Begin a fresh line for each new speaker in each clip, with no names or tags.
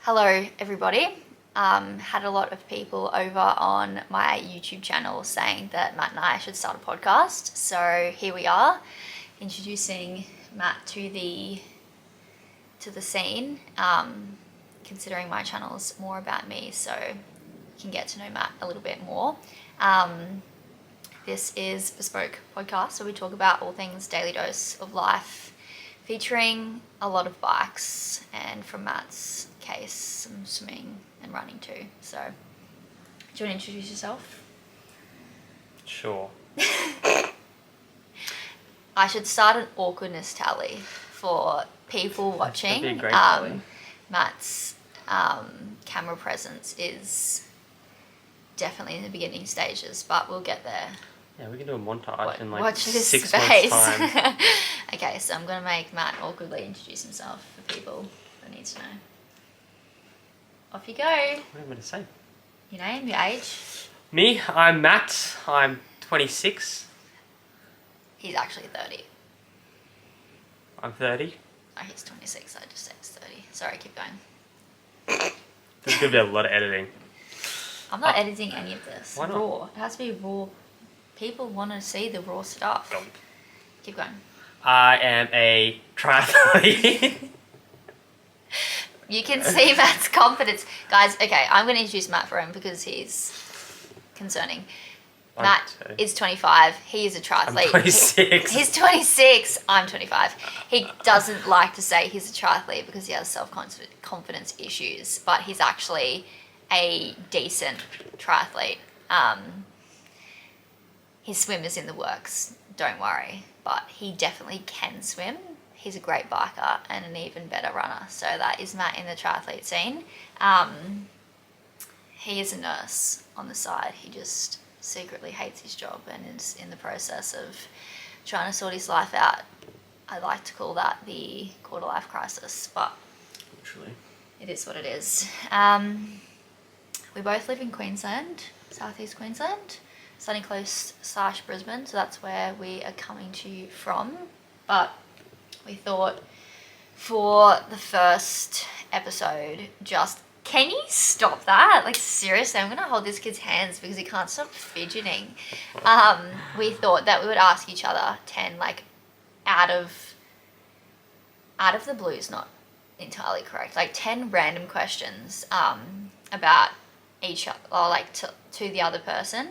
Hello everybody. Had a lot of people over on my YouTube channel saying that Matt and I should start a podcast. So here we are, introducing Matt to the scene. Considering my channel's more about me, so you can get to know Matt a little bit more. This is beSPOKE podcast, so we talk about all things daily dose of life, featuring a lot of bikes, and from Matt's case, some swimming and running too. So, do you want to introduce yourself?
Sure.
I should start an awkwardness tally for people watching.
That'd be a great tally.
Matt's camera presence is definitely in the beginning stages, but we'll get there.
Yeah, we can do a montage in like
Watch this
6
space.
months' time.
Okay, so I'm going to make Matt awkwardly introduce himself for people that need to know. Off you go.
What am I going to say?
Your name, your age.
Me, I'm Matt. I'm 26.
He's actually 30.
I'm 30.
Oh, he's 26. I just said he's 30. Sorry, keep going.
There's going to be a lot of editing.
I'm not editing any of this.
Why not?
Raw. It has to be raw. People want to see the raw stuff.
Don't.
Keep going.
I am a triathlete.
You can see Matt's confidence. Guys, okay, I'm going to introduce Matt for him because he's concerning. Matt is 25. He is a triathlete.
I'm 26.
He's 26. I'm 25. He doesn't like to say he's a triathlete because he has self-confidence issues, but he's actually a decent triathlete. His swim is in the works, don't worry, but he definitely can swim. He's a great biker and an even better runner. So that is Matt in the triathlete scene. He is a nurse on the side. He just secretly hates his job and is in the process of trying to sort his life out. I like to call that the quarter life crisis, but
Literally.
it is what it is. We both live in Queensland, southeast Queensland, Sunny Coast / Brisbane, so that's where we are coming to you from. But we thought for the first episode, can you stop that? Like, seriously, I'm gonna hold this kid's hands because he can't stop fidgeting. We thought that we would ask each other 10, like, out of the blue is not entirely correct, like 10 random questions about each other, or like to the other person.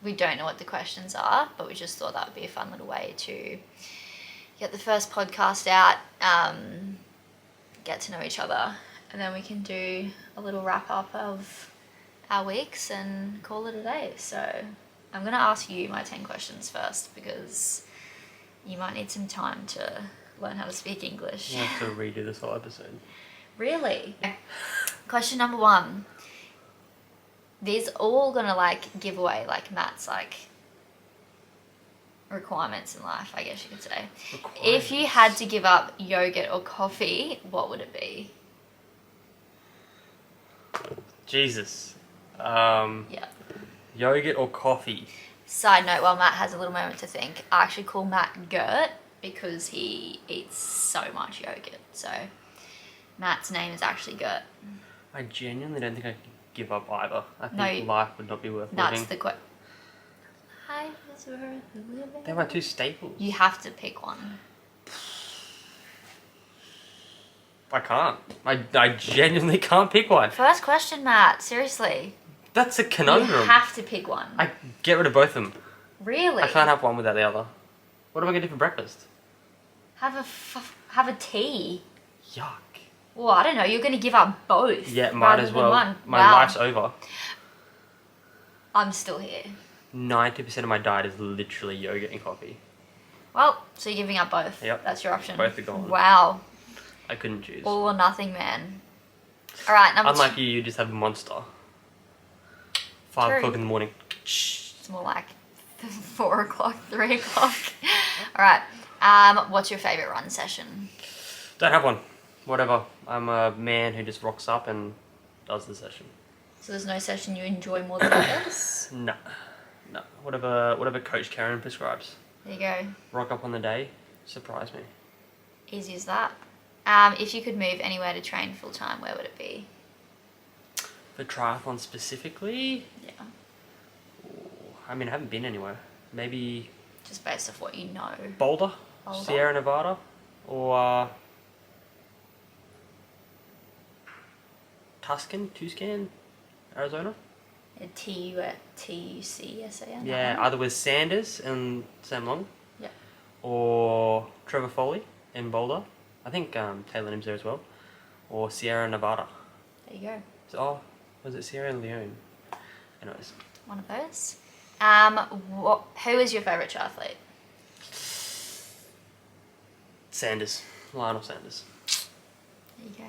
We don't know what the questions are, but we just thought that would be a fun little way to get the first podcast out, get to know each other, and then we can do a little wrap up of our weeks and call it a day. So I'm going to ask you my 10 questions first because you might need some time to learn how to speak English.
I have to redo this whole episode.
Really? Question number 1. These all gonna like give away like Matt's like requirements in life, I guess you could say. If you had to give up yogurt or coffee, what would it be?
Jesus.
Yeah.
Yogurt or coffee?
Side note, while Matt has a little moment to think, I actually call Matt Gert because he eats so much yogurt. So Matt's name is actually Gert.
I genuinely don't think I could give up either. I think
No,
life would not be worth
That's
living.
the question. Life is worth living.
They're my two staples.
You have to pick one.
I can't. I genuinely can't pick one.
First question, Matt. Seriously.
That's a conundrum.
You have to pick one.
I get rid of both of them.
Really?
I can't have one without the other. What am I going to do for breakfast?
Have a tea.
Yuck.
Well, I don't know. You're going to give up both.
Yeah, might
rather
as
than
well.
One.
My
Wow.
life's over.
I'm still here.
90% of my diet is literally yogurt and coffee.
Well, so you're giving up both.
Yep.
That's your option.
Both are gone.
Wow.
I couldn't choose.
All or nothing, man. All right, number
Unlike
2.
you just have a Monster. 5
True.
o'clock in the morning.
It's more like 4 o'clock, 3 o'clock. All right. What's your favorite run session?
Don't have one. Whatever. I'm a man who just rocks up and does the session.
So there's no session you enjoy more than others?
No. Whatever Coach Karen prescribes.
There you go.
Rock up on the day, surprise me.
Easy as that. If you could move anywhere to train full time, where would it be?
For triathlon specifically,
Yeah.
I mean, I haven't been anywhere. Maybe
Just based off what you know.
Boulder,
Boulder?
Sierra Nevada, or Tucson, Arizona.
Tucson.
Yeah, either with Sanders and Sam Long.
Yeah.
Or Trevor Foley in Boulder. I think Taylor Nim's there as well. Or Sierra Nevada.
There you go.
Oh, was it Sierra Leone? Anyways.
One of those. Who is your favourite triathlete?
Sanders. Lionel Sanders.
There you go.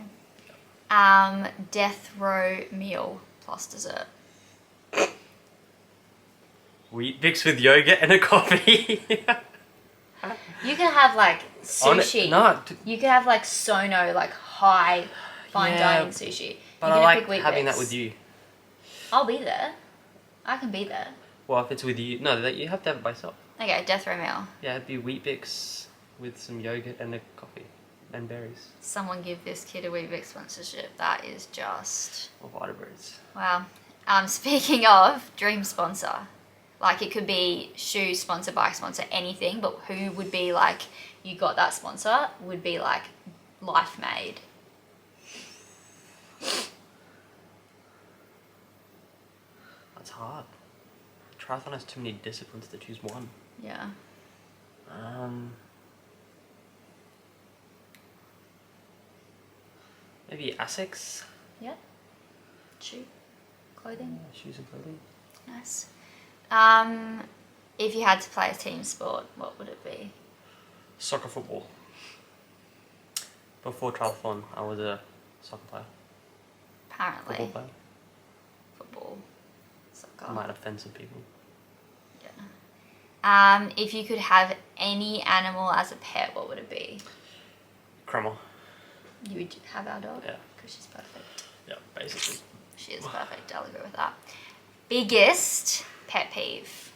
Death row meal plus dessert.
Wheat Bix with yogurt and a coffee.
You could have like sushi. You could have like Sono, like high fine dining sushi.
But
You're
I
gonna
like
pick Weet
having
Bix.
that with you.
I'll be there. I can be there.
Well, if it's with you, no, you have to have it by yourself.
Okay, death row meal.
Yeah, it'd be Wheat Bix with some yogurt and a coffee and berries.
Someone give this kid a Weet Bix sponsorship. That is just
Or Vita Breads.
wow. Speaking of dream sponsor, like it could be shoe sponsor, bike sponsor, anything. But who would be like you got that sponsor? Would be like life made.
That's hard. Triathlon has too many disciplines to choose one.
Yeah.
Maybe Asics.
Yeah. Shoe, clothing.
Yeah, shoes and clothing.
Nice. If you had to play a team sport, what would it be?
Soccer, football. Before triathlon, I was a soccer player.
Apparently.
Football player.
Football. Soccer.
I might offend some people.
Yeah. If you could have any animal as a pet, what would it be?
Cromwell.
You would have our dog?
Yeah.
Because she's perfect.
Yeah, basically.
She is perfect. I'll agree with that. Biggest pet peeve?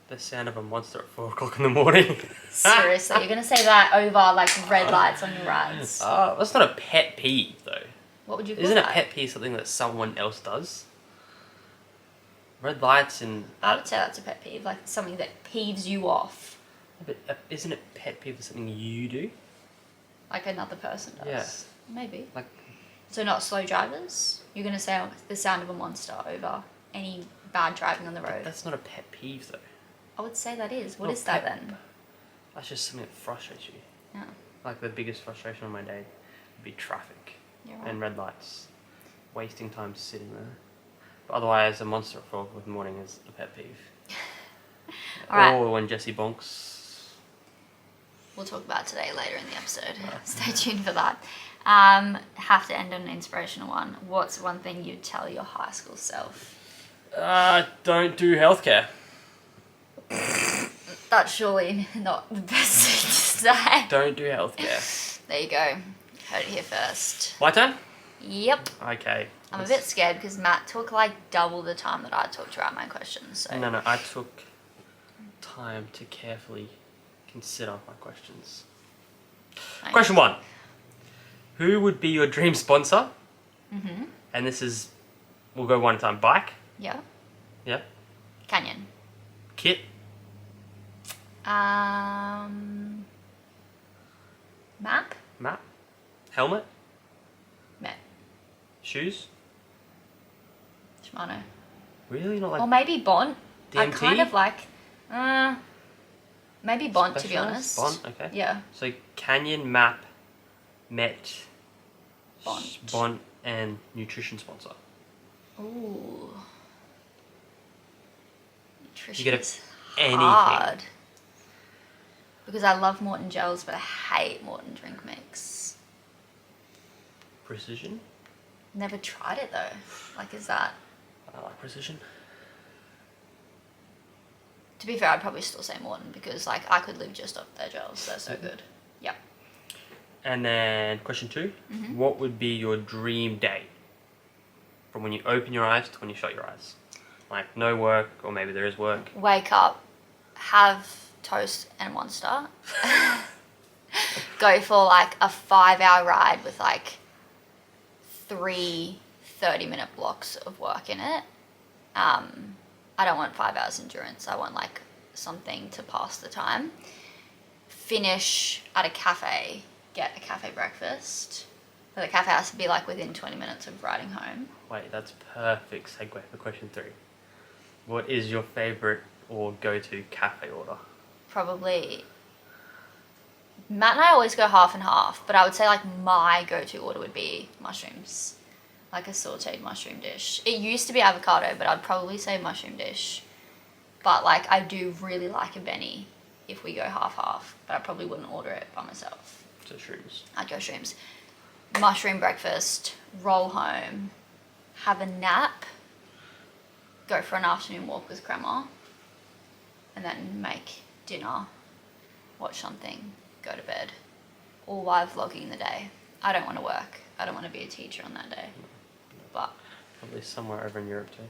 The sound of a monster at 4 o'clock in the morning.
Seriously, you're going to say that over like red lights on your rides?
That's not a pet peeve though.
What would you call
Isn't
that?
a pet peeve something that someone else does? Red lights and...
I would say that's a pet peeve, like something that peeves you off.
But isn't a pet peeve something you do?
Like another person does.
Yeah.
Maybe.
Like...
So not slow drivers? You're going to say the sound of a monster over any bad driving on the road?
That's not a pet peeve though.
I would say that is. What
Not
is that
pet-
then?
That's just something that frustrates you.
Yeah,
Like the biggest frustration of my day would be traffic
you're right.
and red lights. Wasting time sitting there. But otherwise, a monster at 4 o'clock in the morning is a pet peeve.
Alright.
Or when Jessie bonks.
We'll talk about today later in the episode. Stay tuned for that. Have to end on an inspirational one. What's one thing you'd tell your high school self?
Don't do healthcare.
That's surely not the best thing to say.
Don't do healthcare.
There you go. Heard it here first.
My turn?
Yep.
Okay.
I'm a bit scared because Matt took like double the time that I took to write my questions. So.
No, I took time to carefully consider my questions.
Nice.
Question 1. Who would be your dream sponsor?
Mm-hmm.
And this is, we'll go one time. Bike?
Yeah.
Yep.
Canyon.
Kit?
Map?
Map? Helmet?
Met.
Shoes?
Shimano.
Really? Not like
Or maybe Bont. I
DMT?
kind of like... maybe Bont, to be honest.
Bont, okay.
Yeah.
So Canyon, Map, Met,
Bont.
Bont, and nutrition sponsor.
Ooh. Nutrition
You get
is
anything.
hard. Because I love Morton gels, but I hate Morton drink mix.
Precision?
Never tried it though. Like, is that...
I like Precision.
To be fair, I'd probably still say Morton because, like, I could live just off their gels. They're so good. Yep.
And then question 2.
Mm-hmm.
What would be your dream day? From when you open your eyes to when you shut your eyes. Like no work, or maybe there is work.
Wake up, have toast and Monster. go for like a 5-hour ride with like 3 30-minute blocks of work in it. I don't want 5 hours endurance. I want like something to pass the time. Finish at a cafe, get a cafe breakfast. But the cafe has to be like within 20 minutes of riding home.
Wait, that's perfect segue for question 3. What is your favourite or go-to cafe order?
Probably, Matt and I always go half and half, but I would say like my go-to order would be mushrooms. Like a sauteed mushroom dish. It used to be avocado, but I'd probably say mushroom dish. But like I do really like a Benny if we go half-half, but I probably wouldn't order it by myself.
So shrooms.
I'd go shrooms. Mushroom breakfast, roll home, have a nap, go for an afternoon walk with grandma, and then make dinner, watch something, go to bed, all while vlogging the day. I don't want to work. I don't want to be a teacher on that day. But
Probably somewhere over in Europe too.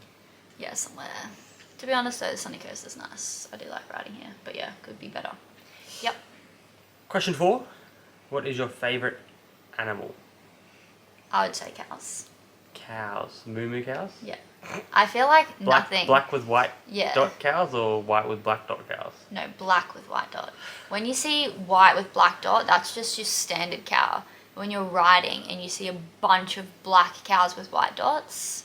yeah, somewhere. To be honest though, the sunny coast is nice. I do like riding here, but yeah, could be better. Yep.
Question 4. What is your favourite animal?
I would say cows.
Cows. Moo cows?
Yeah. I feel like nothing.
Black with white
Yeah.
dot cows or white with black dot cows?
No, black with white dot. When you see white with black dot, that's just your standard cow. When you're riding and you see a bunch of black cows with white dots,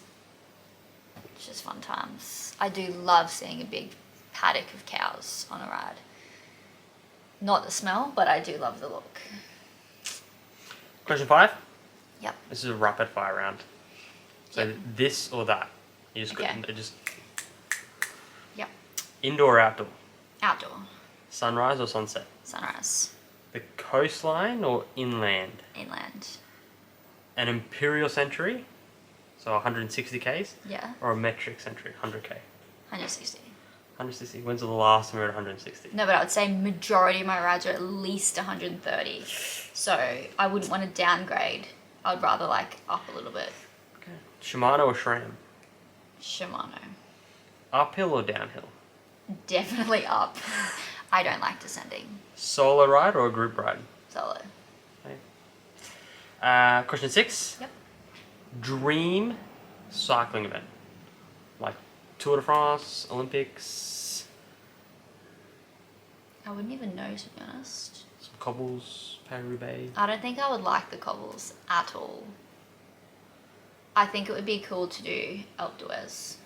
it's just fun times. I do love seeing a big paddock of cows on a ride. Not the smell, but I do love the look.
Question 5.
Yep.
This is a rapid fire round. So
Yep.
this or that. You just
Okay.
got just
Yep.
indoor or outdoor?
Outdoor.
Sunrise or sunset?
Sunrise.
The coastline or inland?
Inland.
An imperial century, so 160 k's,
Yeah.
or a metric century, 100k?
160.
160. When's the last time we were at 160?
No, but I would say majority of my rides are at least 130. So I wouldn't want to downgrade. I would rather like up a little bit.
Okay. Shimano or SRAM?
Shimano.
Uphill or downhill?
Definitely up. I don't like descending.
Solo ride or a group ride?
Solo.
Okay. Question 6.
Yep.
Dream cycling event, like Tour de France, Olympics.
I wouldn't even know, to be honest.
Some cobbles, Paris-Roubaix.
I don't think I would like the cobbles at all. I think it would be cool to do Alpe d'Huez.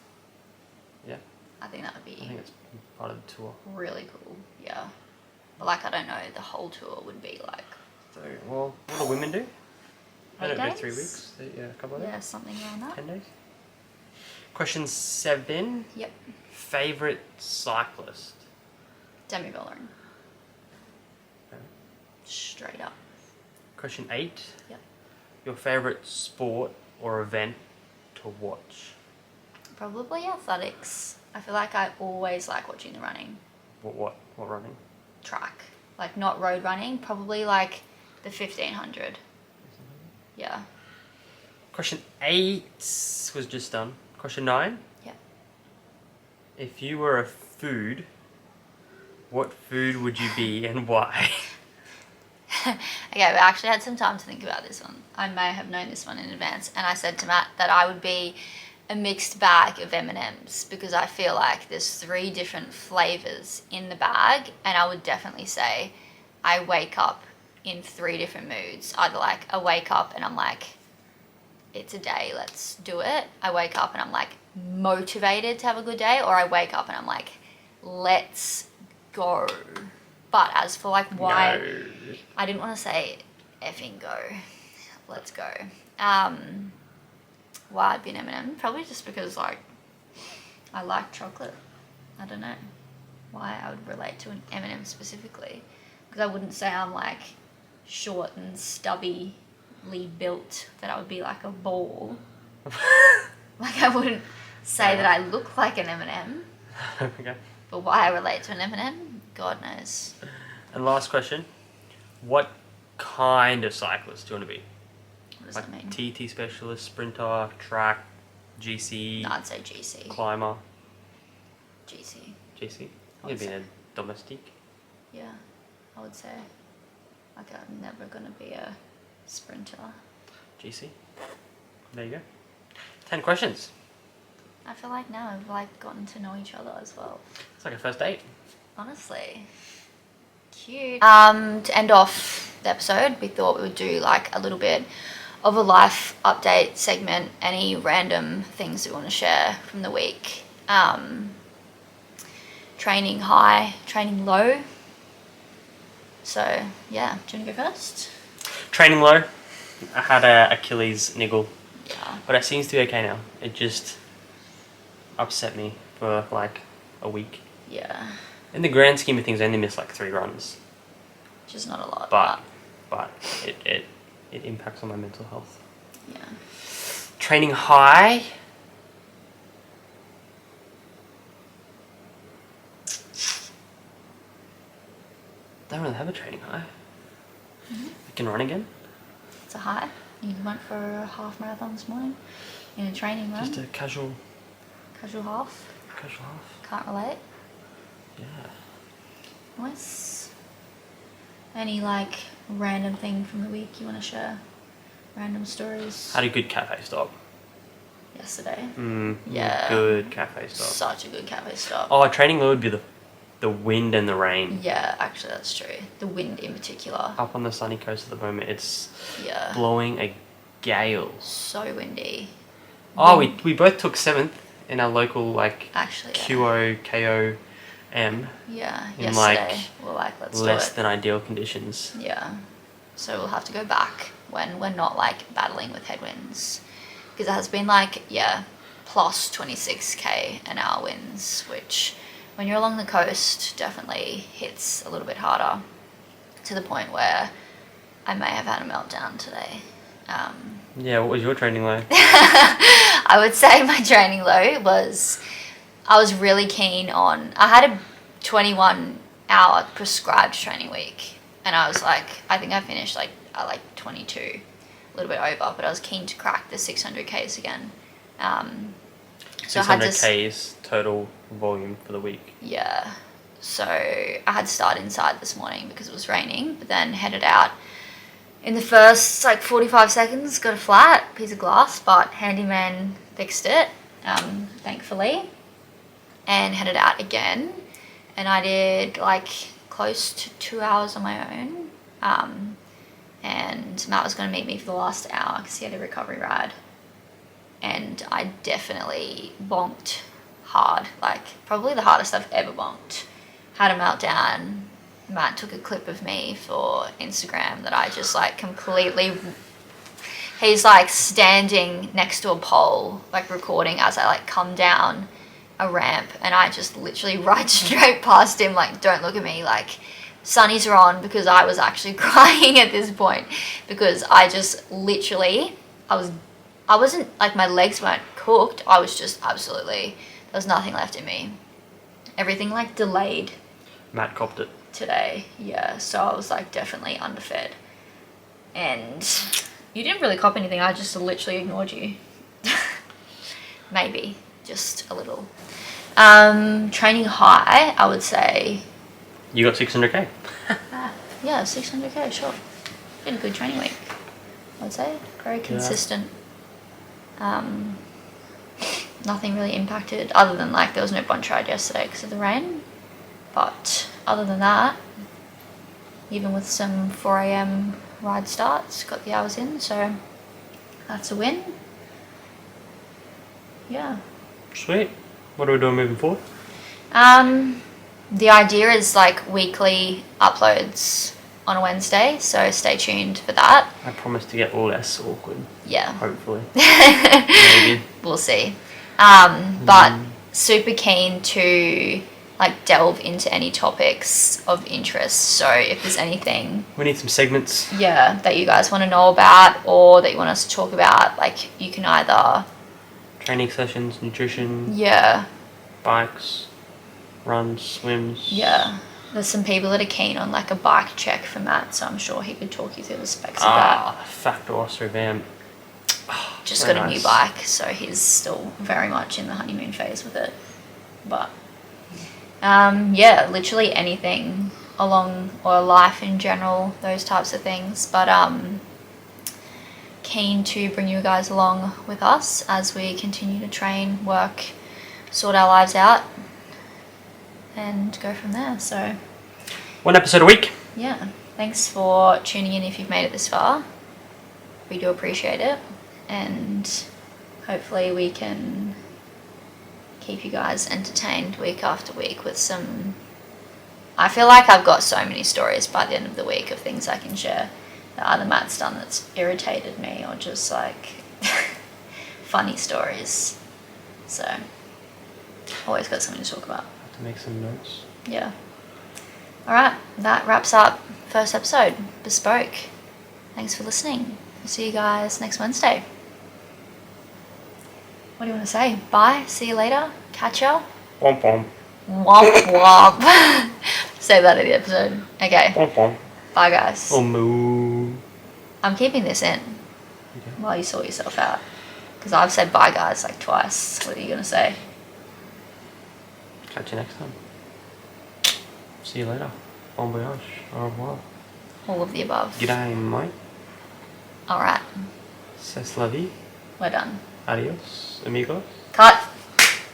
Yeah,
I think that would
I
be
think it's part of the tour.
really cool. Yeah. But like, I don't know, the whole tour would be like...
So, well, what do women do? They
8
don't do
days?
3 weeks. Yeah, a couple of
Yeah,
days.
something around that.
10 days. Question 7.
Yep.
Favorite cyclist?
Demi Bellerin.
Okay.
Straight up.
Question 8.
Yep.
Your favorite sport or event to watch?
Probably athletics. I feel like I always like watching the running.
What running?
Track. Like, not road running. Probably like the 1500. Yeah.
Question 8 was just done. Question 9.
Yep.
If you were a food, what food would you be and why?
Okay, we actually had some time to think about this one. I may have known this one in advance, and I said to Matt that I would be a mixed bag of M&Ms because I feel like there's 3 different flavors in the bag, and I would definitely say I wake up in 3 different moods. Either like I wake up and I'm like, it's a day, let's do it. I wake up and I'm like motivated to have a good day, or I wake up and I'm like, let's go. But as for like why,
No.
I didn't want to say effing go, let's go. Why I'd be an M&M? Probably just because like I like chocolate. I don't know why I would relate to an M&M specifically, because I wouldn't say I'm like short and stubbily built that I would be like a ball. Like I wouldn't say that I look like an M&M,
Okay.
but why I relate to an M&M, God knows.
And last question. What kind of cyclist do you want to be?
What does
Like
that mean?
TT specialist, sprinter, track, GC,
No, I'd say GC.
climber,
GC.
GC?
I would
You'd be
say.
a domestique.
Yeah, I would say. Like I'm never gonna be a sprinter.
GC. There you go. 10 questions.
I feel like now we've like gotten to know each other as well.
It's like a first date.
Honestly. Cute. To end off the episode, we thought we would do like a little bit of a life update segment, any random things we want to share from the week. Training high, training low. So yeah, do you want to go first?
Training low. I had a Achilles niggle,
Yeah.
but it seems to be okay now. It just upset me for like a week.
Yeah.
In the grand scheme of things, I only missed like 3 runs.
Which is not a lot.
But it impacts on my mental health.
Yeah.
Training high. Don't really have a training high. I can run again.
It's a high. You went for a half marathon this morning in a training run.
Just a casual
half. Can't relate.
Yeah.
Nice. Any like random thing from the week you want to share? Random stories?
Had a good cafe stop.
Yesterday.
Yeah. Good cafe stop.
Such a good cafe stop.
Oh, training low would be the wind and the rain.
Yeah, actually that's true. The wind in particular.
Up on the sunny coast at the moment, it's
Yeah.
blowing a gale.
So windy.
Oh, we both took 7th in our local like
Actually,
QOKOM
yeah.
in
Yesterday we're like, let's
less
do it.
than ideal conditions.
Yeah. So we'll have to go back when we're not like battling with headwinds. Because it has been like, yeah, plus 26k an hour winds, which when you're along the coast definitely hits a little bit harder, to the point where I may have had a meltdown today.
Yeah, what was your training low?
I would say my training low was, I was really keen on, I had a 21-hour prescribed training week, and I was like, I think I finished like at like 22, a little bit over, but I was keen to crack the 600Ks again. So
600Ks total volume for the week.
Yeah. So I had to start inside this morning because it was raining, but then headed out. In the first like 45 seconds, got a flat piece of glass, but handyman fixed it, thankfully, and headed out again. And I did like close to 2 hours on my own. And Matt was going to meet me for the last hour because he had a recovery ride. And I definitely bonked hard, like probably the hardest I've ever bonked. Had a meltdown. Matt took a clip of me for Instagram that I just like completely, he's like standing next to a pole, like recording as I like come down a ramp, and I just literally right straight past him, like, don't look at me, like sunnies are on, because I was actually crying at this point, because I just literally, I wasn't, like my legs weren't cooked, I was just absolutely, there was nothing left in me. Everything like delayed.
Matt copped it.
Today, yeah, so I was like definitely underfed, and you didn't really cop anything, I just literally ignored you. Maybe just a little. Training high, I would say.
You got 600K.
Yeah, 600K, sure. Been a good training week, I would say. Very consistent. Nothing really impacted other than like there was no bunch ride yesterday because of the rain, but other than that, even with some 4 a.m. ride starts, got the hours in, so that's a win. Yeah.
Sweet. What are we doing moving forward?
The idea is like weekly uploads on a Wednesday, so stay tuned for that.
I promise to get less awkward.
Yeah.
Hopefully. Maybe.
We'll see. But super keen to like delve into any topics of interest. So if there's anything,
We need some segments.
yeah, that you guys want to know about or that you want us to talk about, like you can either,
Training sessions, nutrition,
yeah,
bikes, runs, swims.
yeah. There's some people that are keen on like a bike check for Matt, so I'm sure he could talk you through the specs of that.
Factor Austro Van.
Just
very
got a new
nice.
bike, so he's still very much in the honeymoon phase with it. But yeah, literally anything along, or life in general, those types of things. But keen to bring you guys along with us as we continue to train, work, sort our lives out, and go from there. So
1 episode a week.
yeah, thanks for tuning in if you've made it this far. We do appreciate it, and hopefully we can keep you guys entertained week after week with some... I feel like I've got so many stories by the end of the week of things I can share that either Matt's done that's irritated me or just like funny stories. So always got something to talk about.
Have to make some notes.
Yeah. Alright, that wraps up first episode, Bespoke. Thanks for listening. We'll see you guys next Wednesday. What do you want to say? Bye, see you later, catch ya.
Womp womp.
Womp womp. Say that in the episode. Okay.
Womp womp.
Bye guys.
Oh moo.
I'm keeping this in
Okay.
while you sort yourself out. Because I've said bye guys like twice. What are you going to say?
Catch you next time. See you later. Bon voyage. Au revoir.
All of the above.
G'day, mate.
Alright.
C'est la vie.
We're done.
Adios, amigos.
Cut.